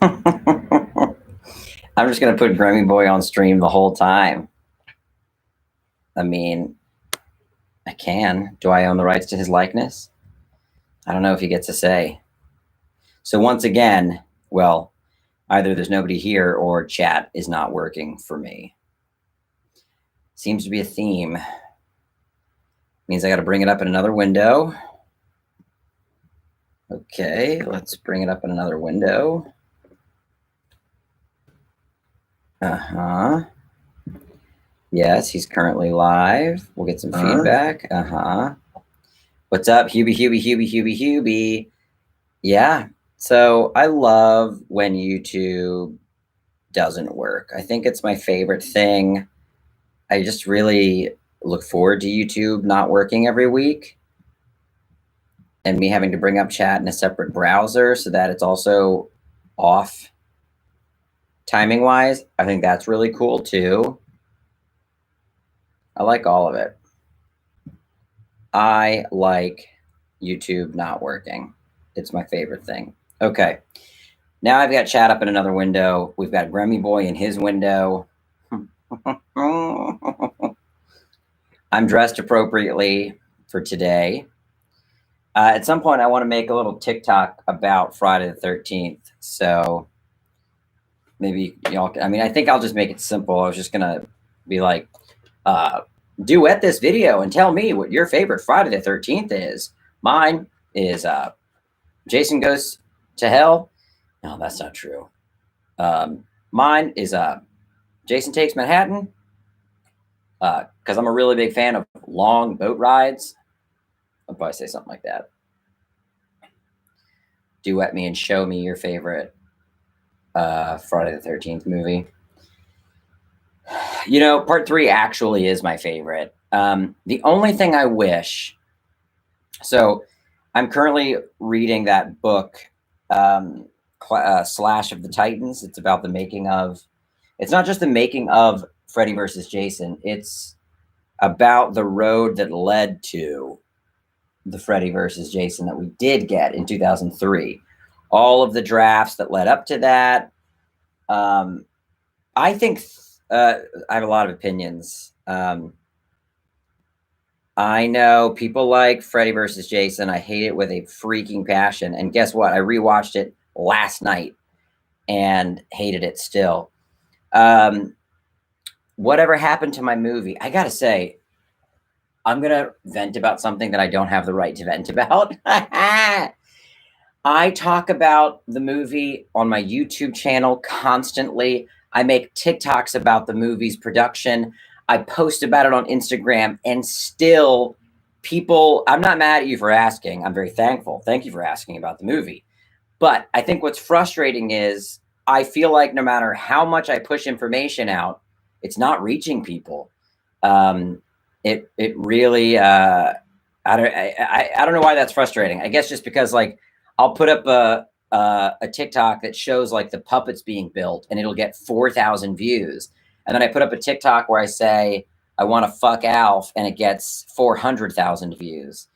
I'm just going to put Grammy Boy on stream the whole time. I mean, I can. Do I own the rights to his likeness? I don't know if he gets a say. So once again, well, either there's nobody here or chat is not working for me. Seems to be a theme. Means I got to bring it up in another window. Okay, let's bring it up in another window. Uh-huh. Yes, he's currently live. We'll get some feedback. Uh-huh. What's up, Hubie? Yeah. So I love when YouTube doesn't work. I think it's my favorite thing. I just really look forward to YouTube not working every week and me having to bring up chat in a separate browser so that it's also off timing wise. I think that's really cool too. I like all of it. I like YouTube not working. It's my favorite thing. Okay. Now I've got chat up in another window. We've got Grammy Boy in his window. I'm dressed appropriately for today. At some point, I want to make a little TikTok about Friday the 13th. So maybe y'all, I think I'll just make it simple. I was just going to be like, duet this video and tell me what your favorite Friday the 13th is. Mine is Jason Goes to Hell. No, that's not true. Mine is Jason Takes Manhattan, because I'm a really big fan of long boat rides. I'll probably say something like that. Duet me and show me your favorite Friday the 13th movie. You know, part 3 actually is my favorite. The only thing I wish, so I'm currently reading that book, Slash of the Titans. It's about the making of, it's not just the making of Freddy versus Jason, it's about the road that led to the Freddy versus Jason that we did get in 2003. All of the drafts that led up to that. I think I have a lot of opinions. I know people like Freddy versus Jason. I hate it with a freaking passion. And guess what? I rewatched it last night and hated it still. Whatever happened to my movie? I gotta say, I'm gonna vent about something that I don't have the right to vent about. I talk about the movie on my YouTube channel constantly. I make TikToks about the movie's production. I post about it on Instagram, and still people, I'm not mad at you for asking. I'm very thankful. Thank you for asking about the movie. But I think what's frustrating is I feel like no matter how much I push information out, it's not reaching people. It really, I don't know why that's frustrating. I guess just because, like, I'll put up a TikTok that shows like the puppets being built and it'll get 4,000 views. And then I put up a TikTok where I say, I want to fuck Alf, and it gets 400,000 views,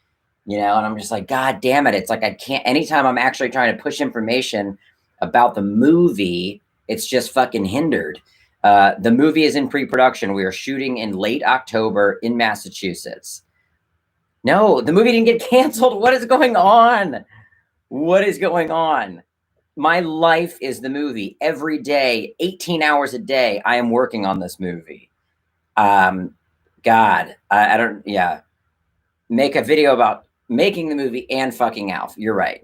you know? And I'm just like, God damn it. It's like, I can't, anytime I'm actually trying to push information about the movie, it's just fucking hindered. The movie is in pre-production. We are shooting in late October in Massachusetts. No, the movie didn't get canceled. What is going on? What is going on? My life is the movie. Every day, 18 hours a day, I am working on this movie. God, I don't, yeah. Make a video about making the movie and fucking Alf. You're right.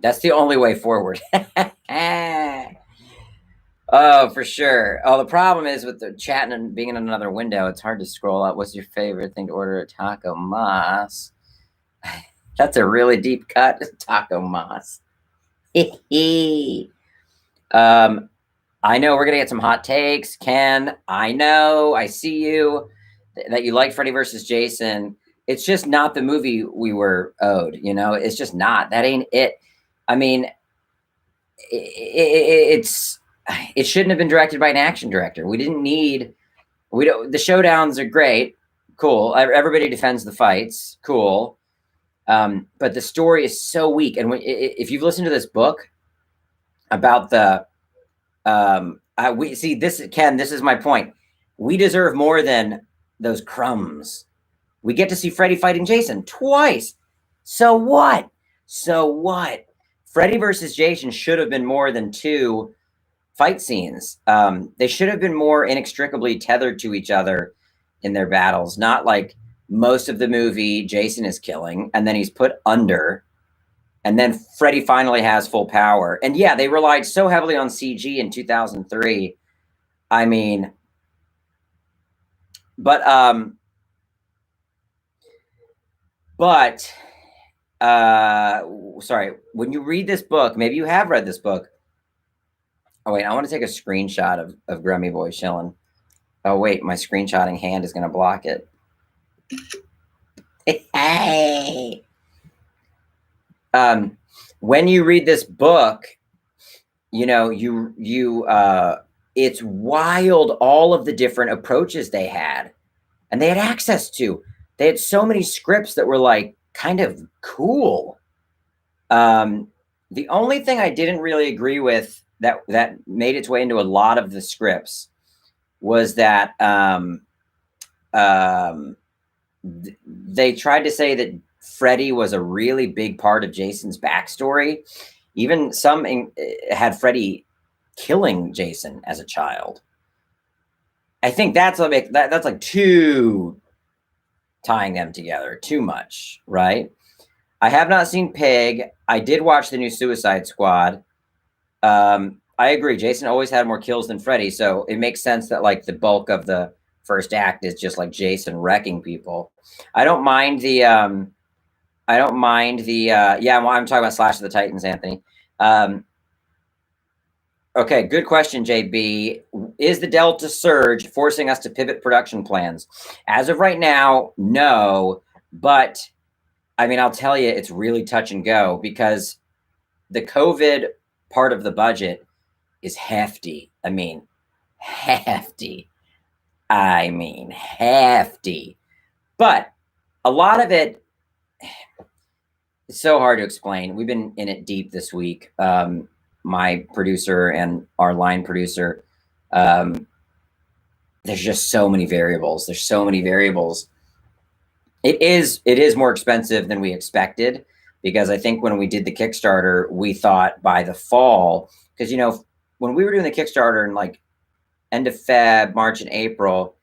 That's the only way forward. Oh, for sure. Oh, the problem is with the chatting and being in another window, it's hard to scroll up. What's your favorite thing to order at Taco Mas? That's a really deep cut. Taco Mas. I know we're gonna get some hot takes. Ken, I know, I see you, that you like Freddy versus Jason. It's just not the movie we were owed, you know? It's just not. That ain't it. I mean, it shouldn't have been directed by an action director. The showdowns are great, cool. Everybody defends the fights, cool. But the story is so weak. And if you've listened to this book, about the we see this, Ken, this is my point. We deserve more than those crumbs. We get to see Freddy fighting Jason twice. So what? So what? Freddy versus Jason should have been more than 2 fight scenes. They should have been more inextricably tethered to each other in their battles, not like most of the movie Jason is killing and then he's put under, and then Freddy finally has full power. And yeah, they relied so heavily on CG in 2003. I mean, but sorry, when you read this book, maybe you have read this book. Oh wait, I want to take a screenshot of Grummy Boy chilling. Oh wait, my screenshotting hand is going to block it. Hey. When you read this book, you know, it's wild, all of the different approaches they had, and they had access to. They had so many scripts that were like kind of cool. The only thing I didn't really agree with that made its way into a lot of the scripts was that they tried to say that Freddy was a really big part of Jason's backstory. Even some had Freddy killing Jason as a child. I think that's like too tying them together too much, right? I have not seen Pig. I did watch the new Suicide Squad. I agree. Jason always had more kills than Freddy, so it makes sense that like the bulk of the first act is just like Jason wrecking people. I don't mind the yeah, I'm talking about Slash of the Titans, Anthony. Okay, good question, JB. Is the Delta surge forcing us to pivot production plans? As of right now, no, but I mean, I'll tell you, it's really touch and go because the COVID part of the budget is hefty. I mean, hefty. But a lot of it, it's so hard to explain. We've been in it deep this week. My producer and our line producer, there's just so many variables. It is more expensive than we expected, because I think when we did the Kickstarter, we thought by the fall, because you know, when we were doing the Kickstarter in like end of Feb, March, and April,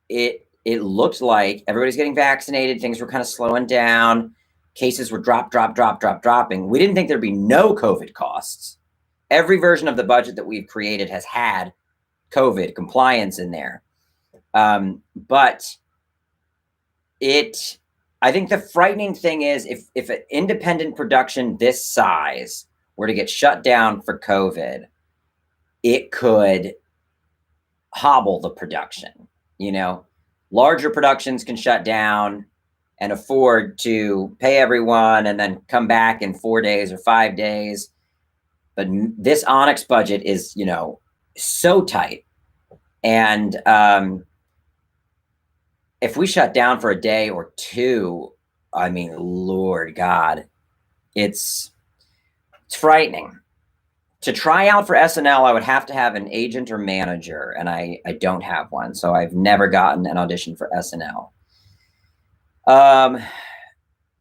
it looked like everybody's getting vaccinated. Things were kind of slowing down. Cases were dropping. We didn't think there'd be no COVID costs. Every version of the budget that we've created has had COVID compliance in there. But I think the frightening thing is if an independent production this size were to get shut down for COVID, it could hobble the production. You know, larger productions can shut down and afford to pay everyone and then come back in 4 days or 5 days. But this Onyx budget is, you know, so tight. And if we shut down for a day or two, I mean, Lord God, it's frightening. To try out for SNL, I would have to have an agent or manager, and I don't have one, so I've never gotten an audition for SNL.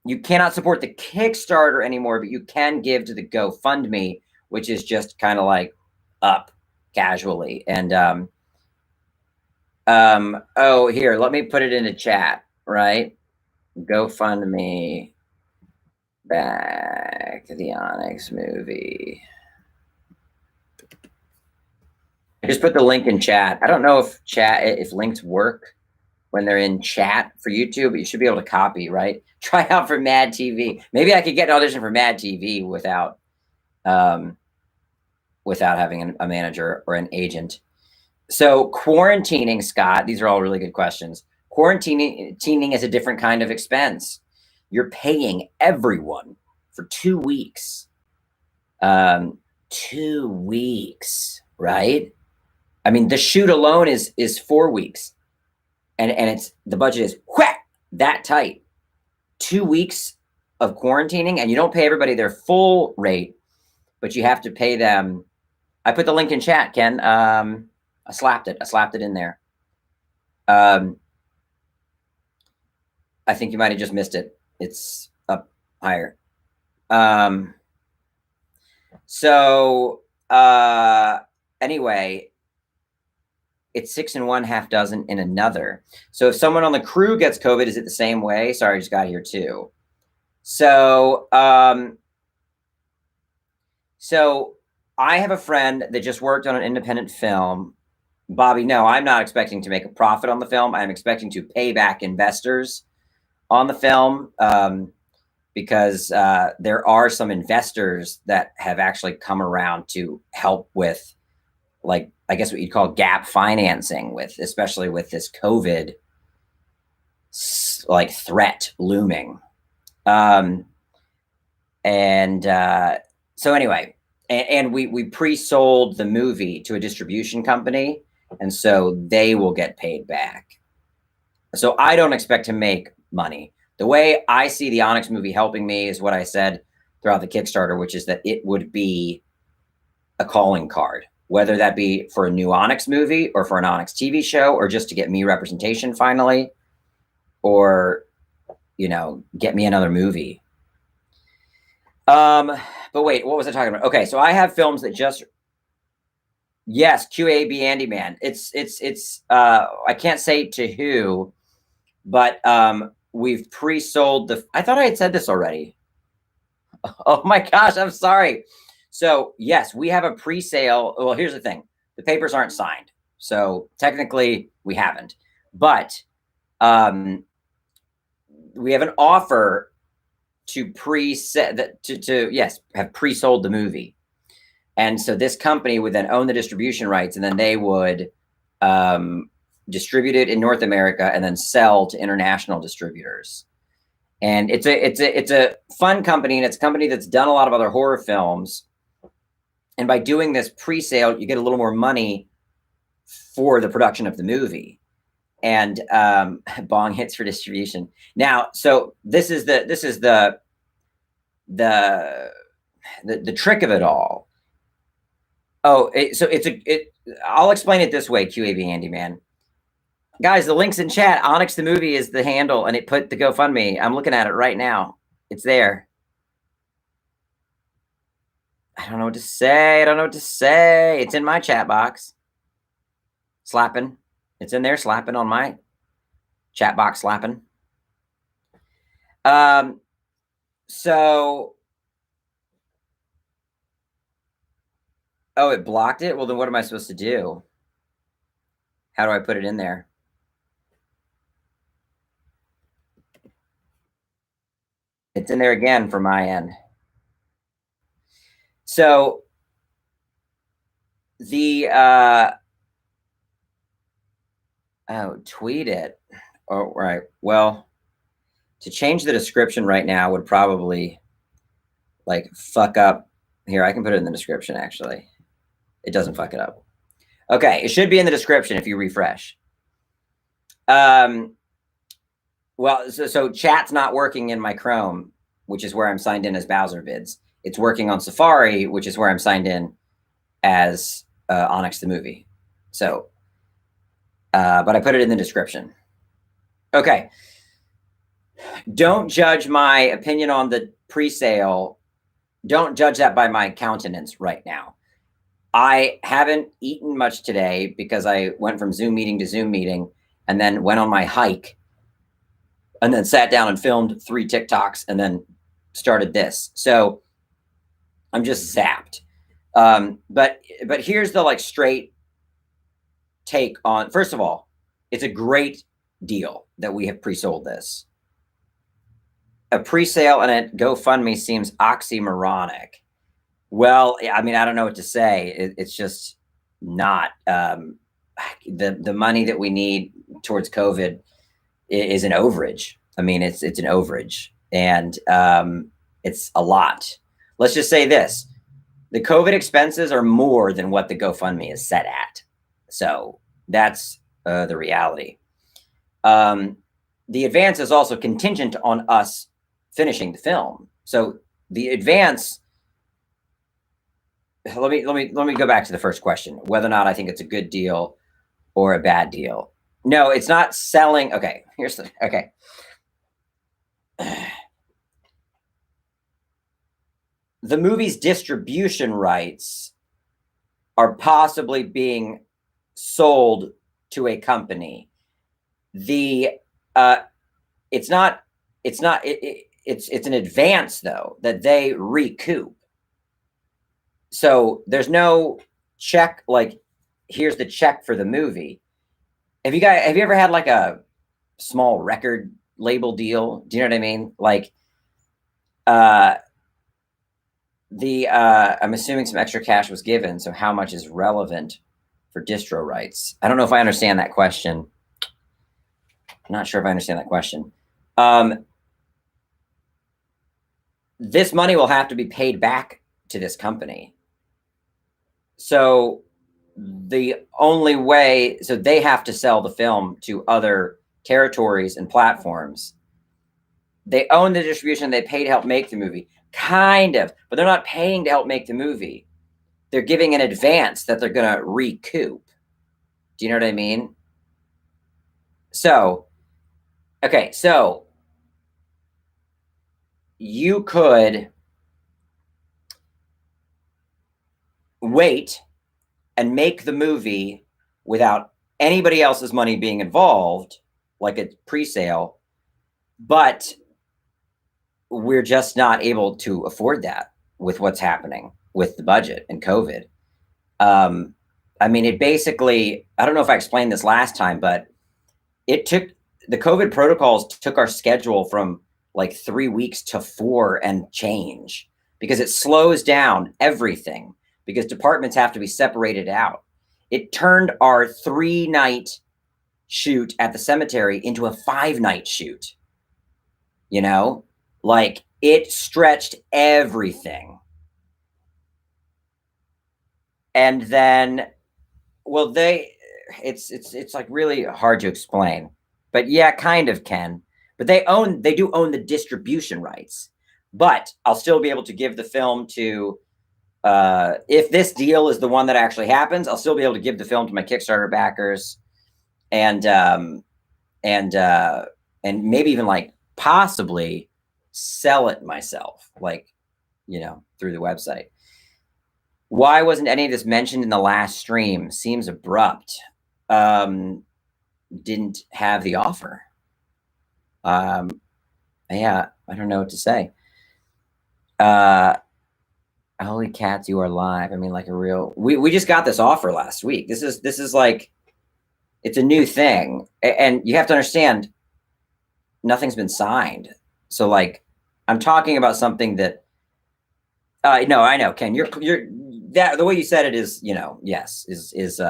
You cannot support the Kickstarter anymore, but you can give to the GoFundMe, which is just kind of like up casually. And oh, here, let me put it into chat, right? GoFundMe back the Onyx movie. I just put the link in chat. I don't know if links work when they're in chat for YouTube, but you should be able to copy, right? Try out for Mad TV. Maybe I could get an audition for Mad TV without having a manager or an agent. So quarantining, Scott, these are all really good questions. Quarantining is a different kind of expense. You're paying everyone for 2 weeks. 2 weeks, right? I mean, the shoot alone is 4 weeks, and it's the budget is that tight. 2 weeks of quarantining, and you don't pay everybody their full rate. but you have to pay them. I put the link in chat, Ken. I slapped it. I slapped it in there. I think you might have just missed it. It's up higher. So anyway, it's 6 in one, half dozen in another. So if someone on the crew gets COVID, is it the same way? Sorry, I just got here too. So so I have a friend that just worked on an independent film. Bobby, no, I'm not expecting to make a profit on the film. I'm expecting to pay back investors on the film, because there are some investors that have actually come around to help with, like, I guess what you'd call gap financing, with, especially with this COVID like threat looming. So anyway, and we pre-sold the movie to a distribution company, and so they will get paid back. So I don't expect to make money. The way I see the Onyx movie helping me is what I said throughout the Kickstarter, which is that it would be a calling card, whether that be for a new Onyx movie or for an Onyx TV show, or just to get me representation finally, or, you know, get me another movie. But wait, what was I talking about? Okay, so I have films that just, yes, QAB Andy Man. It's I can't say to who, but we've pre-sold the, I thought I had said this already. Oh my gosh, I'm sorry. So yes, we have a pre-sale. Well, here's the thing. The papers aren't signed. So technically we haven't, but we have an offer to pre-set that to yes, have pre-sold the movie. And so this company would then own the distribution rights, and then they would distribute it in North America and then sell to international distributors. And it's a fun company, and it's a company that's done a lot of other horror films. And by doing this pre-sale, you get a little more money for the production of the movie. And bong hits for distribution. Now, so this is the trick of it all. Oh, I'll explain it this way, QAB Handyman. Guys, the link's in chat. Onyx the movie is the handle, and it put the GoFundMe. I'm looking at it right now. It's there. I don't know what to say. I don't know what to say. It's in my chat box. Slapping. It's in there, slapping on my chat box, slapping. So, oh, it blocked it? Well, then what am I supposed to do? How do I put it in there? It's in there again from my end. So the oh, tweet it. Oh, right. Well, to change the description right now would probably like fuck up. Here, I can put it in the description, actually. It doesn't fuck it up. Okay, it should be in the description if you refresh. Well, so chat's not working in my Chrome, which is where I'm signed in as Bowser Vids. It's working on Safari, which is where I'm signed in as Onyx the movie. So, but I put it in the description. Okay. Don't judge my opinion on the pre-sale. Don't judge that by my countenance right now. I haven't eaten much today because I went from Zoom meeting to Zoom meeting, and then went on my hike, and then sat down and filmed 3 TikToks, and then started this. So I'm just zapped. But here's the like straight take on, first of all, it's a great deal that we have pre-sold this. A pre-sale and a GoFundMe seems oxymoronic. Well, I mean, I don't know what to say. It's just not. The money that we need towards COVID is an overage. I mean, it's an overage, and it's a lot. Let's just say this: the COVID expenses are more than what the GoFundMe is set at. So that's the reality. The advance is also contingent on us finishing the film. So the advance let me go back to the first question, whether or not I think it's a good deal or a bad deal. No, it's not selling. Okay, here's the okay. The movie's distribution rights are possibly being sold to a company. The it's not it's an advance though that they recoup. So there's no check like here's the check for the movie. Have you ever had like a small record label deal? Do you know what I mean? Like uh I'm assuming some extra cash was given, so how much is relevant for distro rights? I don't know if I understand that question. I'm not sure if I understand that question. Um, this money will have to be paid back to this company. So the only way, so they have to sell the film to other territories and platforms. They own the distribution, they pay to help make the movie. Kind of, but they're not paying to help make the movie. They're giving an advance that they're going to recoup. Do you know what I mean? So, okay, so you could wait and make the movie without anybody else's money being involved, like a pre-sale, but we're just not able to afford that with what's happening with the budget and COVID. I mean, it basically, I don't know if I explained this last time, but it took the COVID protocols took our schedule from like 3 weeks to 4 and change because it slows down everything because departments have to be separated out. It turned our 3-night shoot at the cemetery into a 5-night shoot. You know, like it stretched everything. And then, well, it's like really hard to explain, but yeah, kind of can. But they do own the distribution rights. But I'll still be able to give the film to if this deal is the one that actually happens, I'll still be able to give the film to my Kickstarter backers, and and uh, and maybe even like possibly sell it myself, like through the website. Why wasn't any of this mentioned in the last stream? Seems abrupt. Um, didn't have the offer. Yeah, I don't know what to say. Holy cats, you are live. I mean, like a real. We just got this offer last week. This is like, it's a new thing, and you have to understand, nothing's been signed. So like, I'm talking about something that. No, I know, Ken. You're that the way you said it is, yes, is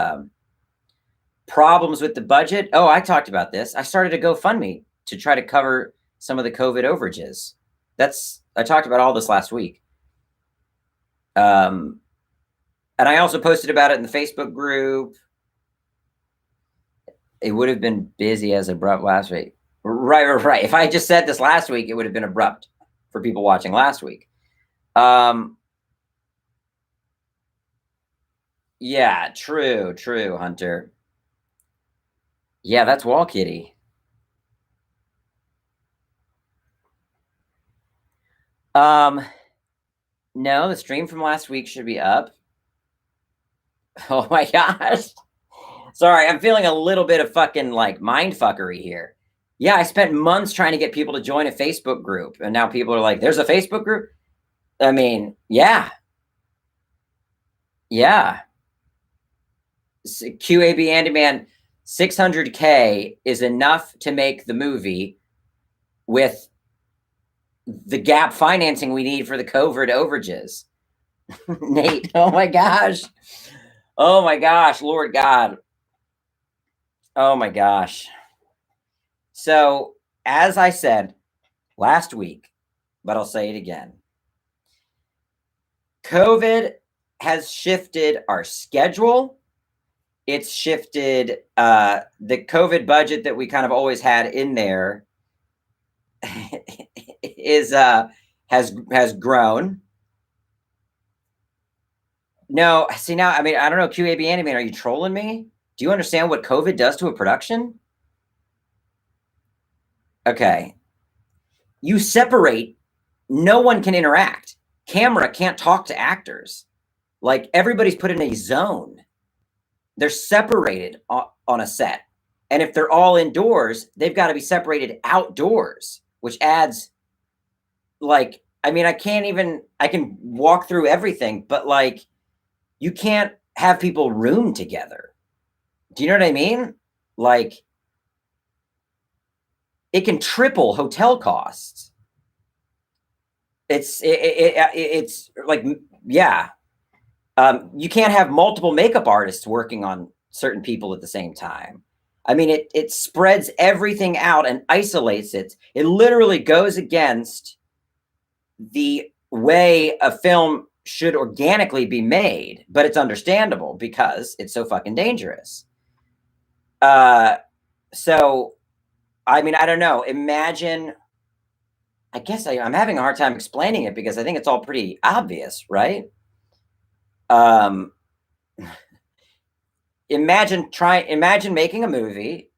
problems with the budget. Oh, I talked about this. I started a GoFundMe to try to cover some of the COVID overages. I talked about all this last week. And I also posted about it in the Facebook group. It would have been busy as abrupt last week. Right. If I had just said this last week, it would have been abrupt for people watching last week. Yeah, true, Hunter. Yeah, that's Wall Kitty. No, the stream from last week should be up. Oh my gosh. Sorry, I'm feeling a little bit of fucking like mind fuckery here. Yeah, I spent months trying to get people to join a Facebook group, and now people are like, there's a Facebook group? I mean, yeah. Yeah. QAB Andyman, 600K is enough to make the movie with the gap financing we need for the COVID overages. Nate, oh my gosh. Oh my gosh, Lord God. Oh my gosh. So, as I said last week, but I'll say it again, COVID has shifted our schedule. It's shifted the COVID budget that we kind of always had in there has grown. No, see now, I mean, I don't know, QAB Animator, are you trolling me? Do you understand what COVID does to a production? Okay. You separate, no one can interact. Camera can't talk to actors. Like everybody's put in a zone. They're separated on a set. And if they're all indoors, they've got to be separated outdoors, which adds like, I mean, I can walk through everything, but like, you can't have people room together. Do you know what I mean? Like, it can triple hotel costs. It's like, yeah. You can't have multiple makeup artists working on certain people at the same time. I mean, it spreads everything out and isolates it. It literally goes against the way a film should organically be made, but it's understandable because it's so fucking dangerous. So, I mean, I don't know. Imagine, I guess I'm having a hard time explaining it because I think it's all pretty obvious, right? Imagine making a movie,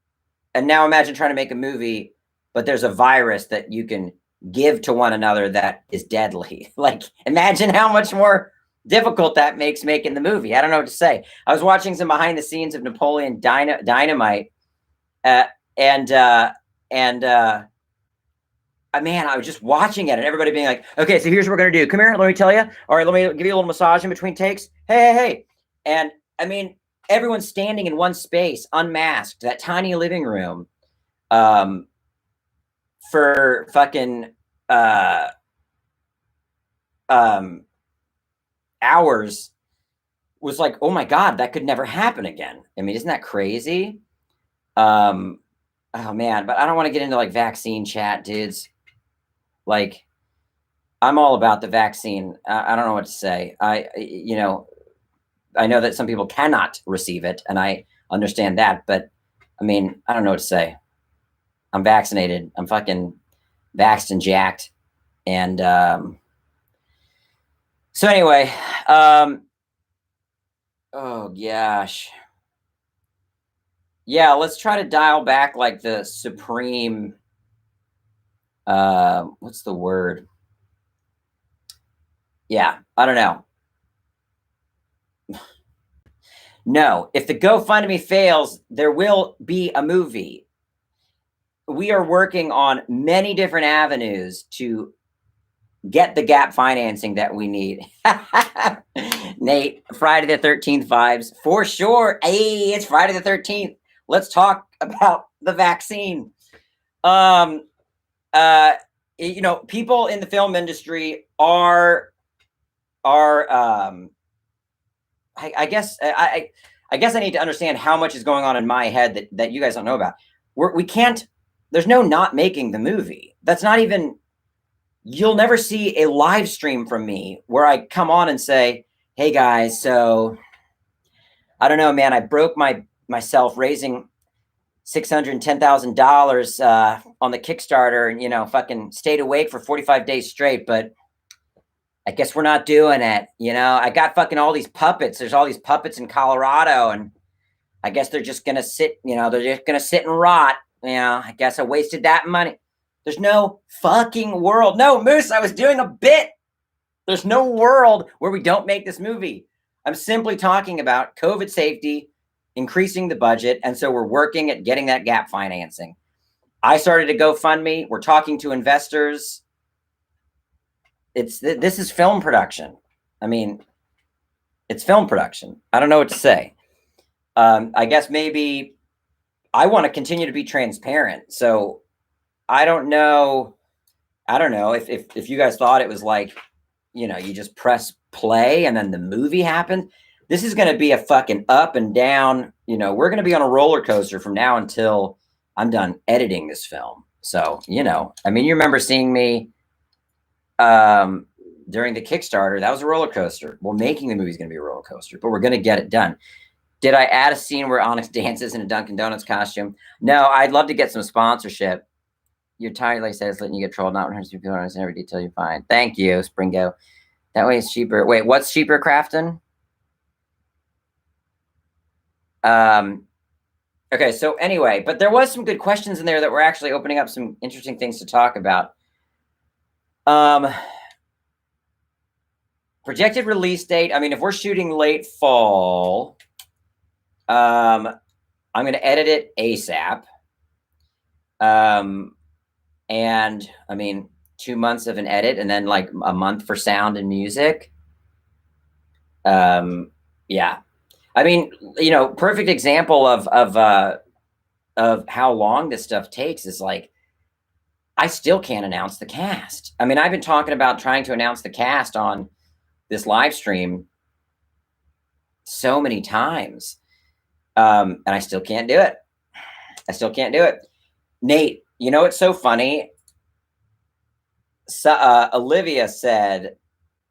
and now imagine trying to make a movie, but there's a virus that you can give to one another that is deadly. Like, imagine how much more difficult that makes making the movie. I don't know what to say. I was watching some behind the scenes of Napoleon Dynamite, and man, I was just watching it and everybody being like, okay, so here's what we're going to do. Come here. Let me tell you. All right, let me give you a little massage in between takes. Hey. And I mean, everyone's standing in one space, unmasked, that tiny living room, for fucking, hours was like, oh my God, that could never happen again. I mean, isn't that crazy? Oh man, but I don't want to get into like vaccine chat, dudes. Like, I'm all about the vaccine. I don't know what to say. I know that some people cannot receive it, and I understand that. But I mean, I don't know what to say. I'm vaccinated. I'm fucking vaxxed and jacked. And so anyway, oh gosh. Yeah, let's try to dial back like the supreme, what's the word? Yeah, I don't know. No, if the GoFundMe fails, there will be a movie. We are working on many different avenues to get the gap financing that we need. Nate, Friday the 13th vibes for sure. Hey, it's Friday the 13th. Let's talk about the vaccine. People in the film industry are I guess I need to understand how much is going on in my head that you guys don't know about. We can't, there's no not making the movie. That's not even, you'll never see a live stream from me where I come on and say, hey guys, so I don't know, man, I broke myself raising $610,000 on the Kickstarter and, fucking stayed awake for 45 days straight, but I guess we're not doing it. I got fucking all these puppets. There's all these puppets in Colorado, and I guess they're just going to sit, they're just going to sit and rot. I guess I wasted that money. There's no fucking world. No, Moose, I was doing a bit. There's no world where we don't make this movie. I'm simply talking about COVID safety, increasing the budget, and so we're working at getting that gap financing. I started a GoFundMe. We're talking to investors. This is film production. I mean, it's film production. I don't know what to say. I guess maybe I want to continue to be transparent. So I don't know if you guys thought it was like, you just press play and then the movie happened. This is going to be a fucking up and down. We're going to be on a roller coaster from now until I'm done editing this film. So, I mean, you remember seeing me during the Kickstarter. That was a roller coaster. Well, making the movie is going to be a roller coaster, but we're going to get it done. Did I add a scene where Onyx dances in a Dunkin' Donuts costume? No, I'd love to get some sponsorship. Your tiny like says letting you get trolled, not 100 people every detail you find. Thank you, Springo. That way it's cheaper. Wait, what's cheaper, Crafton? Okay, so anyway, but there was some good questions in there that were actually opening up some interesting things to talk about. Projected release date. I mean, if we're shooting late fall, I'm going to edit it ASAP. And I mean, 2 months of an edit and then like a month for sound and music. Yeah. I mean, you know, perfect example of how long this stuff takes is like, I still can't announce the cast. I mean, I've been talking about trying to announce the cast on this live stream so many times. And I still can't do it. I still can't do it. Nate, you know, it's so funny. So, Olivia said,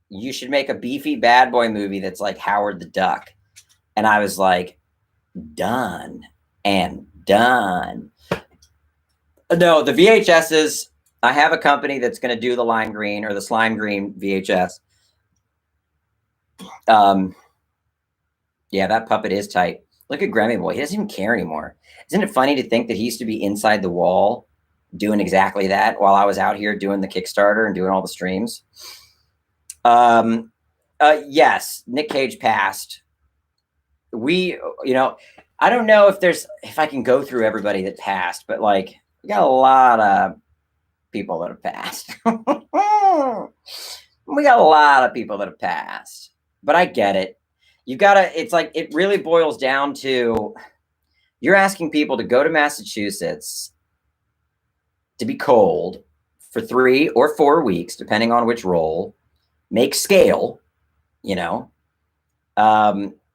you should make a beefy bad boy movie that's like Howard the Duck. And I was like, done and done. No, the VHSs, I have a company that's going to do the lime green or the slime green VHS. Yeah, that puppet is tight. Look at Grammy Boy. He doesn't even care anymore. Isn't it funny to think that he used to be inside the wall doing exactly that while I was out here doing the Kickstarter and doing all the streams? Yes, Nick Cage passed. You know, I don't know if I can go through everybody that passed, but like, we got a lot of people that have passed. We got a lot of people that have passed, but I get it. It's like, it really boils down to, you're asking people to go to Massachusetts to be cold for 3 or 4 weeks, depending on which role, make scale, you know.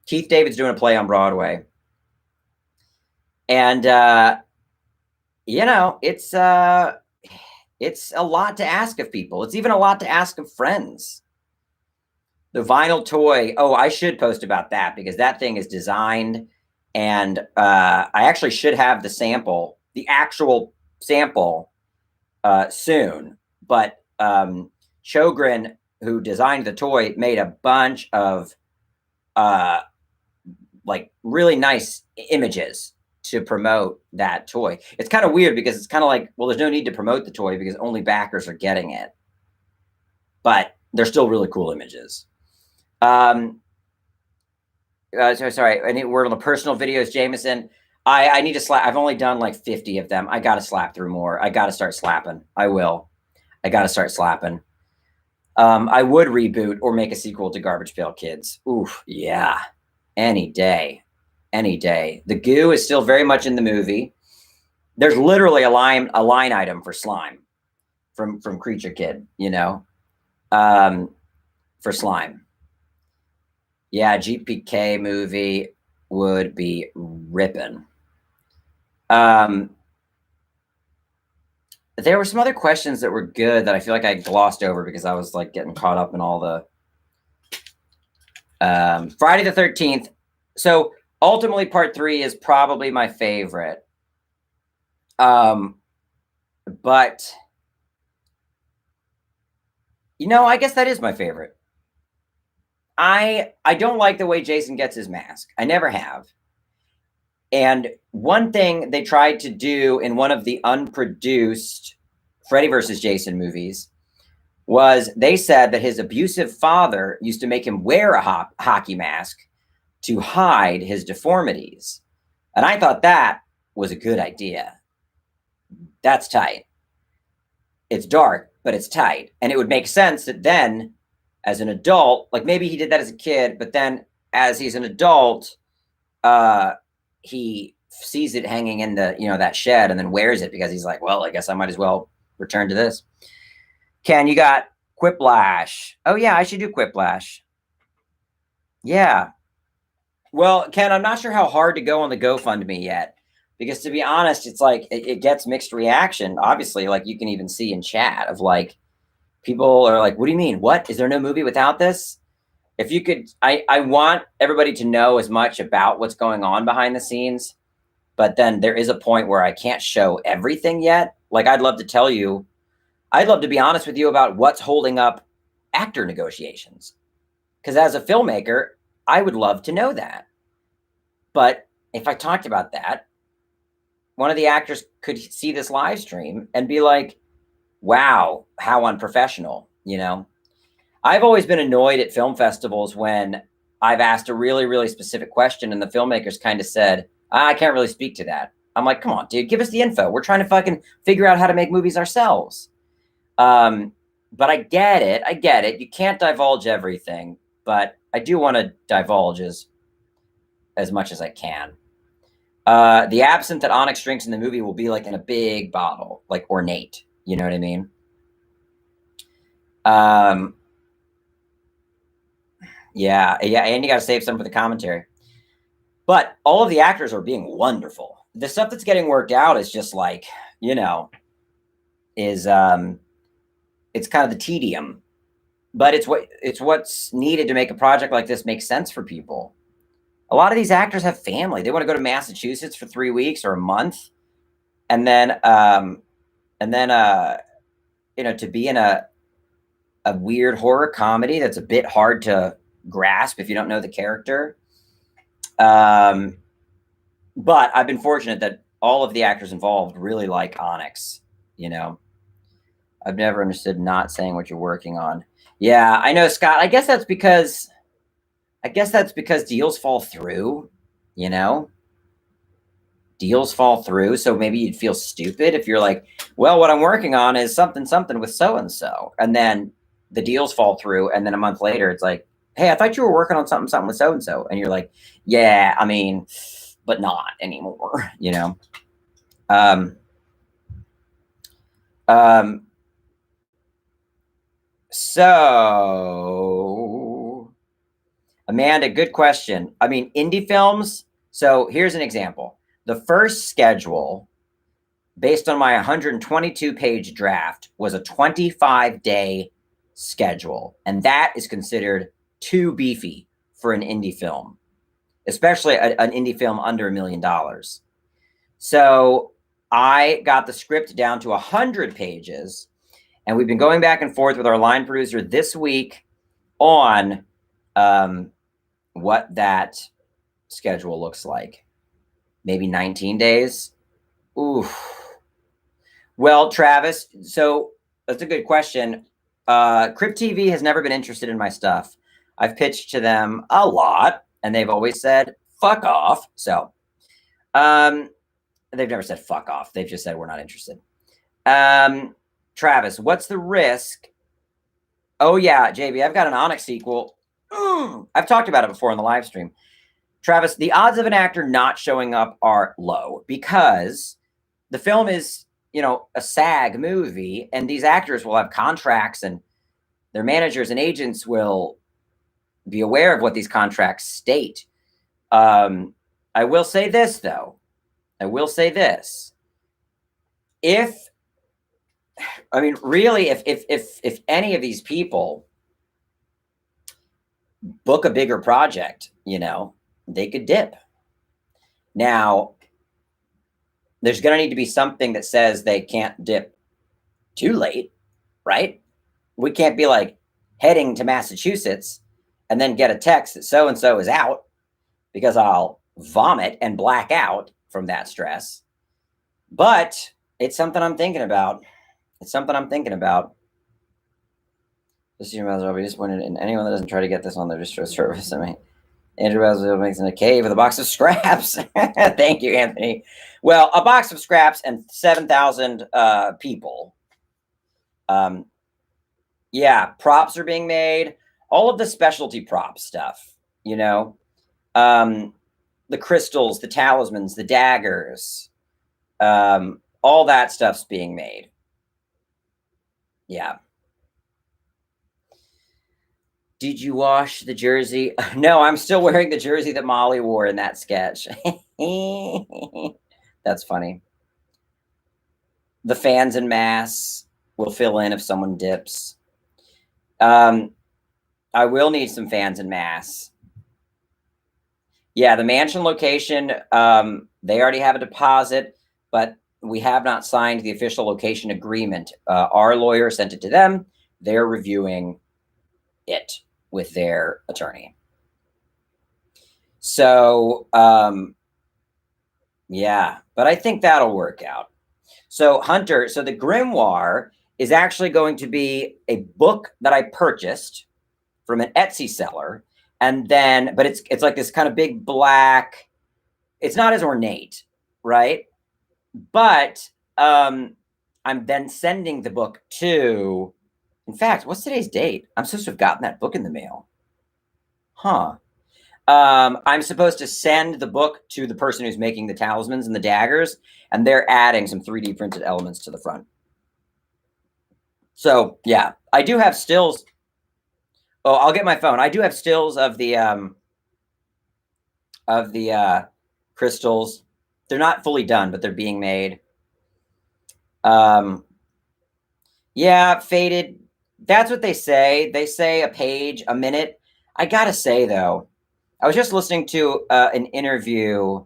Keith David's doing a play on Broadway. And, you know, it's a lot to ask of people. It's even a lot to ask of friends. The vinyl toy. Oh, I should post about that because that thing is designed, and I actually should have the sample, the actual sample, soon. But Sjogren, who designed the toy, made a bunch of like really nice images to promote that toy. It's kind of weird because it's kind of like, well, there's no need to promote the toy because only backers are getting it. But they're still really cool images. Sorry, any word on the personal videos, Jameson? I need to slap. I've only done like 50 of them. I got to slap through more. I got to start slapping. I will. I got to start slapping. I would reboot or make a sequel to Garbage Pail Kids. Oof, yeah. Any day. Any day. The goo is still very much in the movie. There's literally a line item for slime from Creature Kid, you know, for slime. Yeah, GPK movie would be ripping. There were some other questions that were good that I feel like I glossed over because I was like getting caught up in all the Friday the 13th. So ultimately part 3 is probably my favorite. But you know, I guess that is my favorite. I don't like the way Jason gets his mask. I never have. And one thing they tried to do in one of the unproduced Freddy vs. Jason movies was they said that his abusive father used to make him wear a hockey mask to hide his deformities. And I thought that was a good idea. That's tight. It's dark, but it's tight. And it would make sense that then, as an adult, like maybe he did that as a kid, but then as he's an adult, he sees it hanging in the, you know, that shed and then wears it because he's like, well, I guess I might as well return to this. Ken, you got Quiplash. Oh yeah, I should do Quiplash. Yeah. Well, Ken, I'm not sure how hard to go on the GoFundMe yet, because to be honest, it's like it gets mixed reaction. Obviously, like you can even see in chat of like, people are like, what do you mean? What? Is there no movie without this? If you could, I want everybody to know as much about what's going on behind the scenes, but then there is a point where I can't show everything yet. Like I'd love to tell you, I'd love to be honest with you about what's holding up actor negotiations. Because as a filmmaker, I would love to know that. But if I talked about that, one of the actors could see this live stream and be like, wow, how unprofessional, you know? I've always been annoyed at film festivals when I've asked a really, really specific question and the filmmakers kind of said, I can't really speak to that. I'm like, come on, dude, give us the info. We're trying to fucking figure out how to make movies ourselves. But I get it. I get it. You can't divulge everything, but I do want to divulge as much as I can. The absinthe that Onyx drinks in the movie will be like in a big bottle, like ornate. You know what I mean? Yeah, and you got to save some for the commentary. But all of the actors are being wonderful. The stuff that's getting worked out is just like, you know, is it's kind of the tedium, but it's what's needed to make a project like this make sense for people. A lot of these actors have family. They want to go to Massachusetts for 3 weeks or a month, and then you know, to be in a weird horror comedy that's a bit hard to grasp if you don't know the character. But I've been fortunate that all of the actors involved really like Onyx. You know, I've never understood not saying what you're working on. Yeah, I know, Scott. I guess that's because deals fall through. You know, deals fall through. So maybe you'd feel stupid if you're like, well, what I'm working on is something with so and so, and then the deals fall through, and then a month later, it's like, hey, I thought you were working on something with so and so, and you're like, yeah, I mean, but not anymore. You know. So, Amanda, good question. I mean, indie films. So here's an example. The first schedule, based on my 122-page draft, was a 25-day schedule. And that is considered too beefy for an indie film, especially an indie film under $1 million. So I got the script down to 100 pages, and we've been going back and forth with our line producer this week on what that schedule looks like. Maybe 19 days. Oof. Well, Travis, so that's a good question. Crypt TV has never been interested in my stuff. I've pitched to them a lot, and they've always said, fuck off. So they've never said fuck off. They've just said, we're not interested. Travis, what's the risk? Oh, yeah, JB, I've got an Onyx sequel. I've talked about it before in the live stream. Travis, the odds of an actor not showing up are low because the film is, you know, a SAG movie, and these actors will have contracts, and their managers and agents will be aware of what these contracts state. I will say this, though. If any of these people book a bigger project, you know, they could dip. Now, there's going to need to be something that says they can't dip too late, right? We can't be like heading to Massachusetts and then get a text that so-and-so is out, because I'll vomit and black out from that stress. But it's something I'm thinking about. Just I'll be disappointed in anyone that doesn't try to get this on their distro service. I mean, Andrew Basile makes in a cave with a box of scraps. Thank you, Anthony. Well, a box of scraps and 7,000 people. Yeah, props are being made. All of the specialty prop stuff, you know, the crystals, the talismans, the daggers, all that stuff's being made. Yeah. Did you wash the jersey? No, I'm still wearing the jersey that Molly wore in that sketch. That's funny. The fans en masse will fill in if someone dips. I will need some fans en masse. Yeah, the mansion location, they already have a deposit, but we have not signed the official location agreement. Our lawyer sent it to them. They're reviewing it with their attorney. So Yeah, but I think that'll work out. So Hunter, so the grimoire is actually going to be a book that I purchased from an Etsy seller, and then, but it's like this kind of big black. It's not as ornate, right? But I'm then sending the book to. In fact, what's today's date? I'm supposed to have gotten that book in the mail. Huh. I'm supposed to send the book to the person who's making the talismans and the daggers, and they're adding some 3D printed elements to the front. So yeah, I do have stills. Oh, I'll get my phone. I do have stills of the crystals. They're not fully done, but they're being made. Yeah, faded. That's what they say. They say a page a minute. I gotta say though, I was just listening to an interview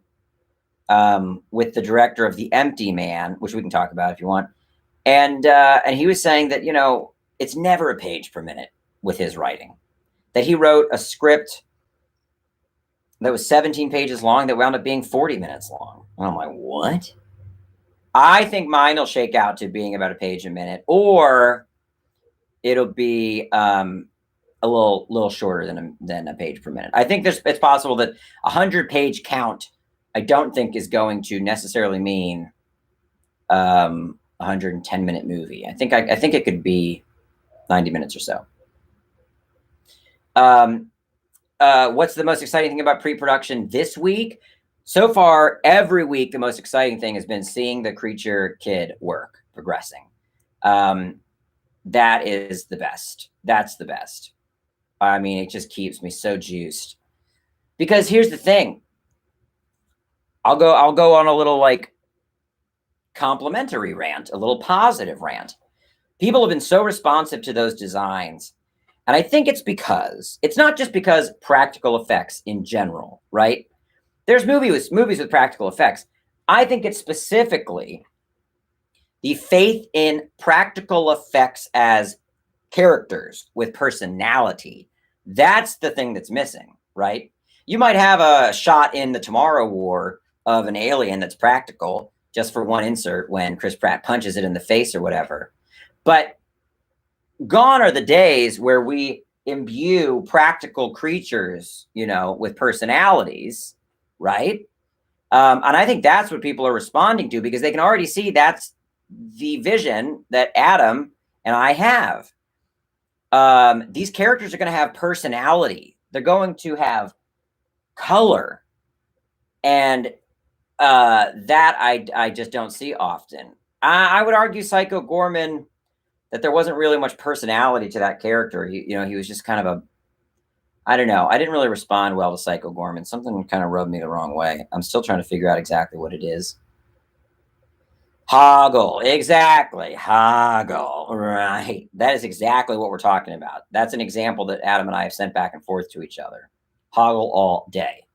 with the director of The Empty Man, which we can talk about if you want, and he was saying that it's never a page per minute with his writing. That he wrote a script that was 17 pages long that wound up being 40 minutes long. And I'm like, what? I think mine will shake out to being about a page a minute, or it'll be a little shorter than a page per minute. I think it's possible that 100-page count, I don't think is going to necessarily mean 110-minute movie. I think it could be 90 minutes or so. What's the most exciting thing about pre-production this week? So far, every week, the most exciting thing has been seeing the Creature Kid work progressing. That is the best. That's the best. I mean, it just keeps me so juiced. Because here's the thing. I'll go on a little like complimentary rant, a little positive rant. People have been so responsive to those designs. And I think it's not just because practical effects in general, right? There's movies with practical effects. I think it's specifically the faith in practical effects as characters with personality. That's the thing that's missing, right? You might have a shot in the Tomorrow War of an alien that's practical just for one insert when Chris Pratt punches it in the face or whatever. But gone are the days where we imbue practical creatures, with personalities, right? And I think that's what people are responding to, because they can already see that's the vision that Adam and I have. These characters are going to have personality. They're going to have color. And that I just don't see often. I would argue Psycho Gorman, that there wasn't really much personality to that character. He was just kind of I don't know. I didn't really respond well to Psycho Gorman. Something kind of rubbed me the wrong way. I'm still trying to figure out exactly what it is. Hoggle, exactly. Hoggle, right. That is exactly what we're talking about. That's an example that Adam and I have sent back and forth to each other. Hoggle all day.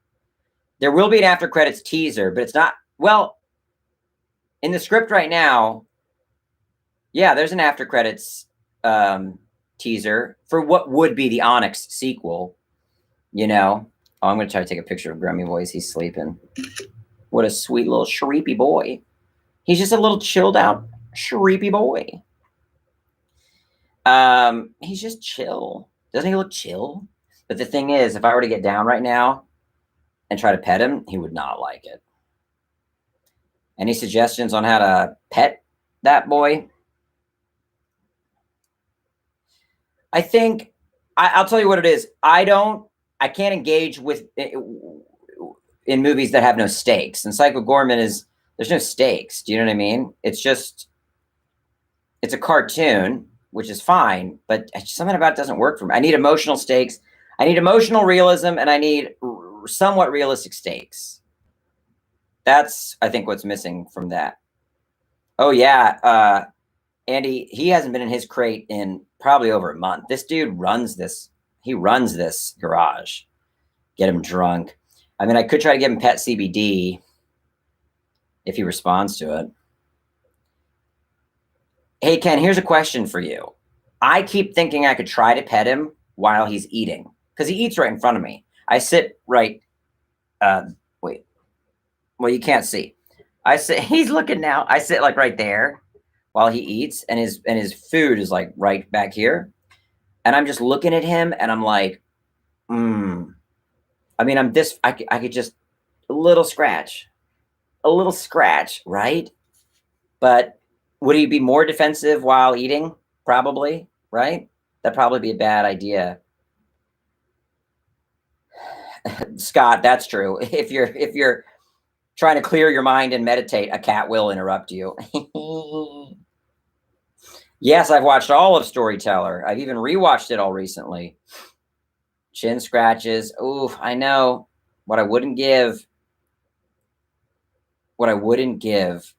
There will be an after credits teaser, but it's not, well, in the script right now, yeah, there's an after credits teaser for what would be the Onyx sequel, Oh, I'm going to try to take a picture of Grummy Boys. He's sleeping. What a sweet little shreepy boy. He's just a little chilled out shreepy boy. He's just chill. Doesn't he look chill? But the thing is, if I were to get down right now and try to pet him, he would not like it. Any suggestions on how to pet that boy? I think I'll tell you what it is. I can't engage with in movies that have no stakes. And Psycho Gorman there's no stakes. Do you know what I mean? It's a cartoon, which is fine, but something about it doesn't work for me. I need emotional stakes. I need emotional realism, and I need somewhat realistic stakes. That's, I think, what's missing from that. Oh yeah, Andy, he hasn't been in his crate in probably over a month. This dude runs this. He runs this garage. Get him drunk. I mean, I could try to give him pet CBD if he responds to it. Hey, Ken, here's a question for you. I keep thinking I could try to pet him while he's eating, because he eats right in front of me. I sit right, wait. Well, you can't see. I sit, he's looking now. I sit like right there while he eats, and his food is like right back here. And I'm just looking at him and I'm like, mm. I mean, I could just a little scratch, right? But would he be more defensive while eating? Probably, right? That'd probably be a bad idea. Scott, that's true. If you're trying to clear your mind and meditate, a cat will interrupt you. Yes, I've watched all of Storyteller. I've even rewatched it all recently. Chin scratches. Ooh, I know. What I wouldn't give, what I wouldn't give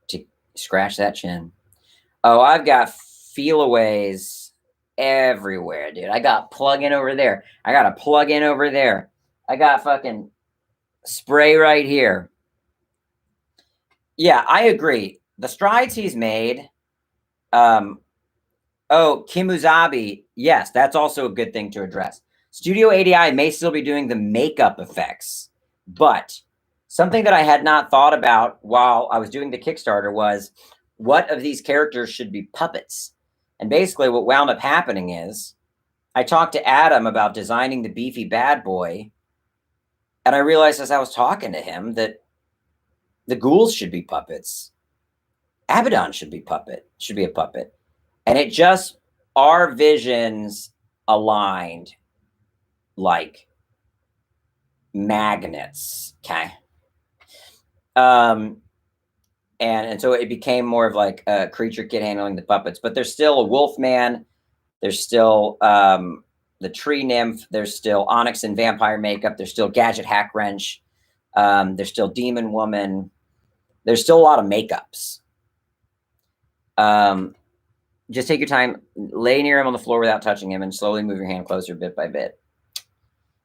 to scratch that chin. Oh, I've got feelaways everywhere, dude. I got plug-in over there. I got a plug-in over there. I got fucking spray right here. Yeah, I agree. The strides he's made. Oh, Kimuzabi. Yes, that's also a good thing to address. Studio ADI may still be doing the makeup effects, but something that I had not thought about while I was doing the Kickstarter was what of these characters should be puppets. And basically, what wound up happening is I talked to Adam about designing the beefy bad boy, and I realized as I was talking to him that the ghouls should be puppets. Abaddon should be a puppet. And it just, our visions aligned like magnets. Okay. And so it became more of like a creature kid handling the puppets, but there's still a wolf man. There's still the tree nymph. There's still Onyx and vampire makeup. There's still Gadget Hack Wrench. There's still Demon Woman. There's still a lot of makeups. Just take your time, lay near him on the floor without touching him, and slowly move your hand closer bit by bit.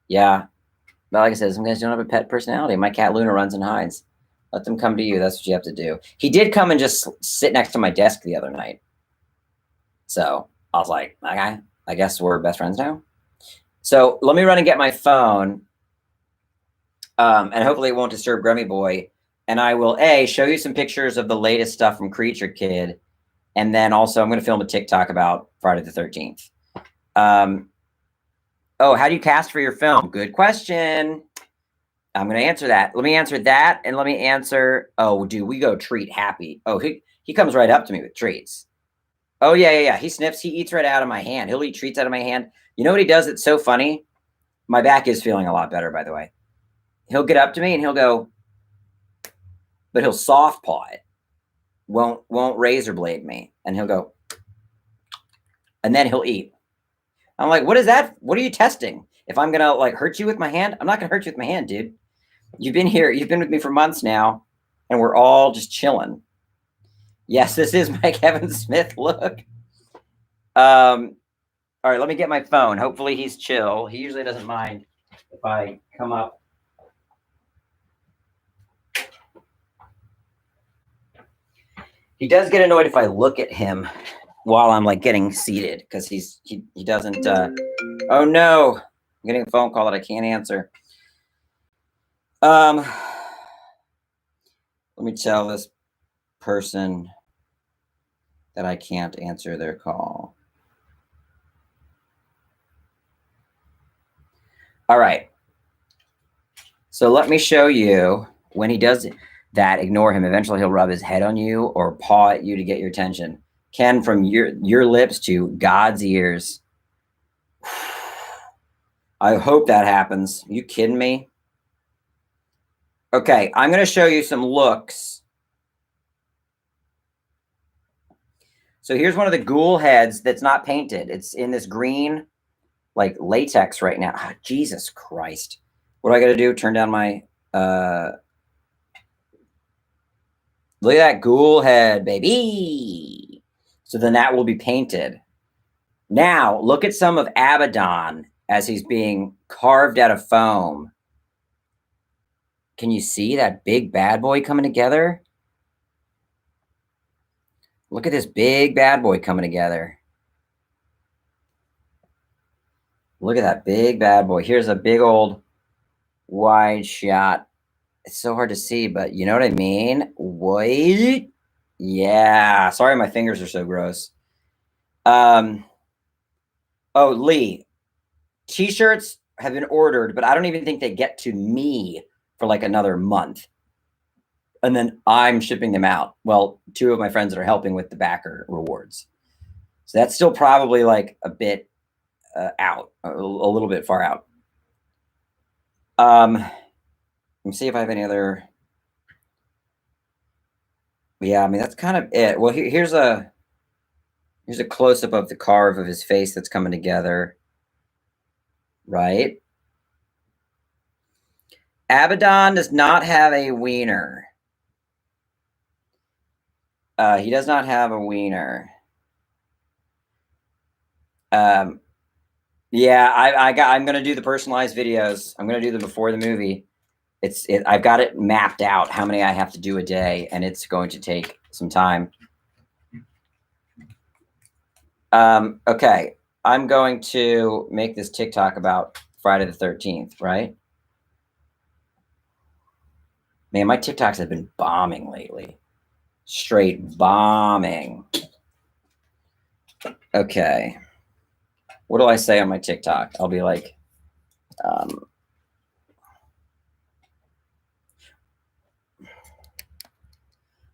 Yeah. But like I said, some guys don't have a pet personality. My cat Luna runs and hides. Let them come to you. That's what you have to do. He did come and just sit next to my desk the other night. So I was like, okay, I guess we're best friends now. So let me run and get my phone. And hopefully it won't disturb Grummy Boy. And I will, show you some pictures of the latest stuff from Creature Kid. And then also I'm going to film a TikTok about Friday the 13th. Oh, how do you cast for your film? Good question. I'm going to answer that. Let me answer that. And let me answer, oh, dude, we go treat happy. Oh, he comes right up to me with treats. Oh, yeah. He sniffs. He eats right out of my hand. He'll eat treats out of my hand. You know what he does? It's so funny. My back is feeling a lot better, by the way. He'll get up to me and he'll go, but he'll soft paw it. Won't razor blade me. And he'll go, and then he'll eat. I'm like, what is that? What are you testing? If I'm going to like hurt you with my hand, I'm not going to hurt you with my hand, dude. You've been here. You've been with me for months now, and we're all just chilling. Yes, this is my Kevin Smith look. All right, let me get my phone. Hopefully he's chill. He usually doesn't mind if I come up. He does get annoyed if I look at him while I'm like getting seated because he doesn't. Oh no, I'm getting a phone call that I can't answer. Let me tell this person that I can't answer their call. All right. So let me show you when he does that, ignore him. Eventually he'll rub his head on you or paw at you to get your attention. Ken, from your lips to God's ears. I hope that happens. Are you kidding me? Okay, I'm going to show you some looks. So here's one of the ghoul heads that's not painted. It's in this green, like latex right now. Oh, Jesus Christ. What do I got to do? Turn down my, look at that ghoul head, baby. So then that will be painted. Now, look at some of Abaddon as he's being carved out of foam. Can you see that big bad boy coming together? Look at this big bad boy coming together. Look at that big bad boy. Here's a big old wide shot It's so hard to see, but you know what I mean? Wait. Yeah. Sorry, my fingers are so gross. Oh, Lee, t-shirts have been ordered, but I don't even think they get to me for like another month. And then I'm shipping them out. Well, two of my friends that are helping with the backer rewards. So that's still probably like a bit out, a little bit far out. Let me see if I have any other. Yeah, I mean that's kind of it. Well, here's a close up of the carve of his face that's coming together. Right. Abaddon does not have a wiener. He does not have a wiener. Yeah, I'm gonna do the personalized videos. I'm gonna do them before the movie. I've got it mapped out how many I have to do a day, and it's going to take some time. Okay, I'm going to make this TikTok about Friday the 13th, right? Man, my TikToks have been bombing lately. Straight bombing. Okay. What do I say on my TikTok? I'll be like,